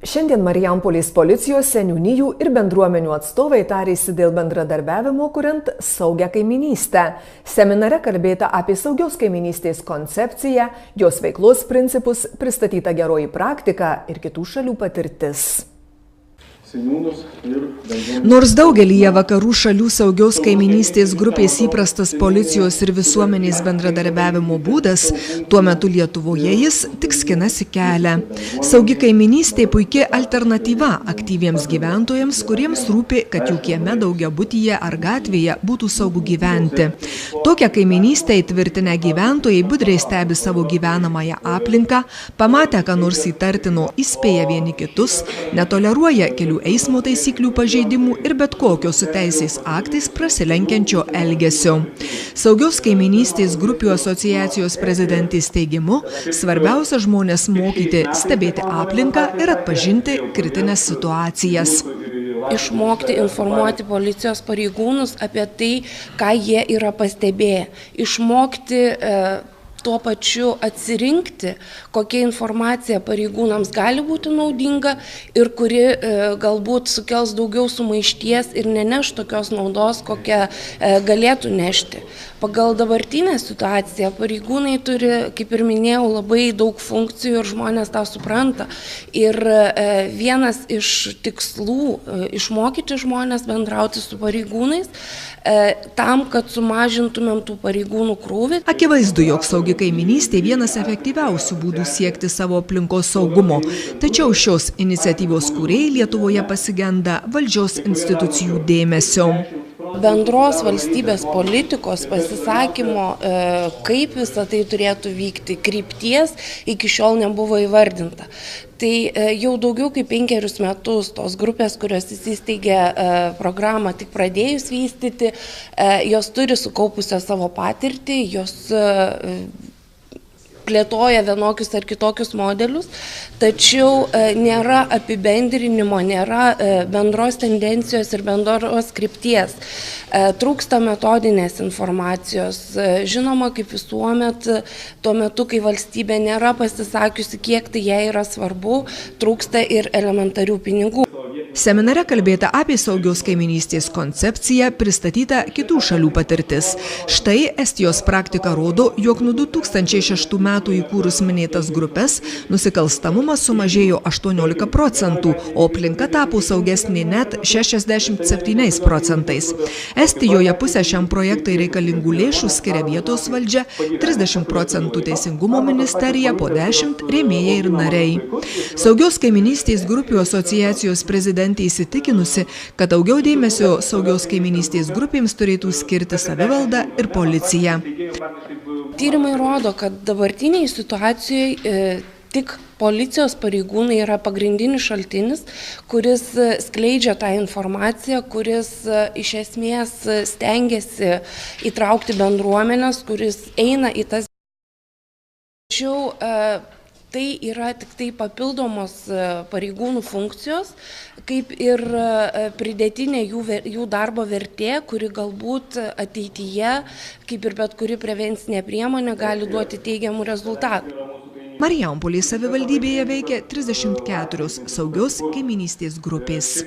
Šiandien Marijampolės policijos, seniūnijų ir bendruomenių atstovai tarėsi dėl bendradarbiavimo, kuriant saugią kaiminystę. Seminare kalbėta apie saugios kaiminystės koncepciją, jos veiklos principus, pristatyta geroji praktika ir kitų šalių patirtis. Nors daugelyje vakarų šalių saugios kaiminystės grupės įprastas policijos ir visuomenės bendradarbiavimo būdas, tuo metu Lietuvoje jis tik skinasi kelią. Saugi kaiminystė puikia alternatyva aktyviems gyventojams, kuriems rūpi, kad jų kieme, daugiabutyje ar gatvėje būtų saugu gyventi. Tokią kaiminystę įtvirtinę gyventojai budriai stebi savo gyvenamąją aplinką, pamatę, ką nors įtartino, įspėja vieni kitus, netoleruoja kelių eismo taisyklių pažeidimų ir bet kokio su teisės aktais prasilenkiančio elgesio. Saugios kaiminystės grupių asociacijos prezidentės teigimu, svarbiausia žmonės mokyti stebėti aplinką ir atpažinti kritines situacijas. Išmokti informuoti policijos pareigūnus apie tai, ką jie yra pastebėję. Išmokti tuo pačiu atsirinkti, kokia informacija pareigūnams gali būti naudinga ir kuri galbūt sukels daugiau sumaišties ir neneš tokios naudos, kokią galėtų nešti. Pagal dabartinę situaciją pareigūnai turi, kaip ir minėjau, labai daug funkcijų ir žmonės tą supranta. Ir vienas iš tikslų išmokyti žmonės bendrauti su pareigūnais tam, kad sumažintumėm tų pareigūnų krūvį. Akivaizdu, jog saugi kaiminystė vienas efektyviausių būdų siekti savo aplinkos saugumo. Tačiau šios iniciatyvos kūrėjai Lietuvoje pasigenda valdžios institucijų dėmesio. Bendros valstybės politikos pasisakymo, kaip visą tai turėtų vykti, krypties iki šiol nebuvo įvardinta. Tai jau daugiau kaip 5 metus tos grupės, kurios įsisteigė programą tik pradėjus vystyti, jos turi sukaupusią savo patirtį, jos plėtoja vienokius ar kitokius modelius, tačiau nėra apibendrinimo, nėra bendros tendencijos ir bendros krypties. Trūksta metodinės informacijos. Žinoma, kaip visuomet, tuo metu, kai valstybė nėra pasisakiusi, kiek tai jai yra svarbu, trūksta ir elementarių pinigų. Seminare kalbėta apie saugios kaiminystės koncepciją, pristatyta kitų šalių patirtis. Štai Estijos praktika rodo, jog nuo 2006 metų įkūrus minėtas grupės, nusikalstamumas sumažėjo 18%, o aplinka tapo saugesnė net 67%. Estijoje pusę šiam projektui reikalingų lėšų skiria vietos valdžia, 30% teisingumo ministerija, po 10% rėmėjai ir nariai. Saugios kaiminystės grupių asociacijos prezidentė įsitikinusi, kad daugiau dėmesio saugios kaiminystės grupėms turėtų skirti savivalda ir policija. Tyrimai rodo, kad dabartiniai situacijoje tik policijos pareigūnai yra pagrindinis šaltinis, kuris skleidžia tą informaciją, kuris iš esmės stengiasi įtraukti bendruomenės, kuris eina į tas. Tačiau tai yra tik tai papildomos pareigūnų funkcijos, kaip ir pridėtinė jų darbo vertė, kuri galbūt ateityje, kaip ir bet kuri prevencinė priemonė, gali duoti teigiamų rezultatų. Marijampolės savivaldybėje veikia 34 saugios kaiminystės grupės.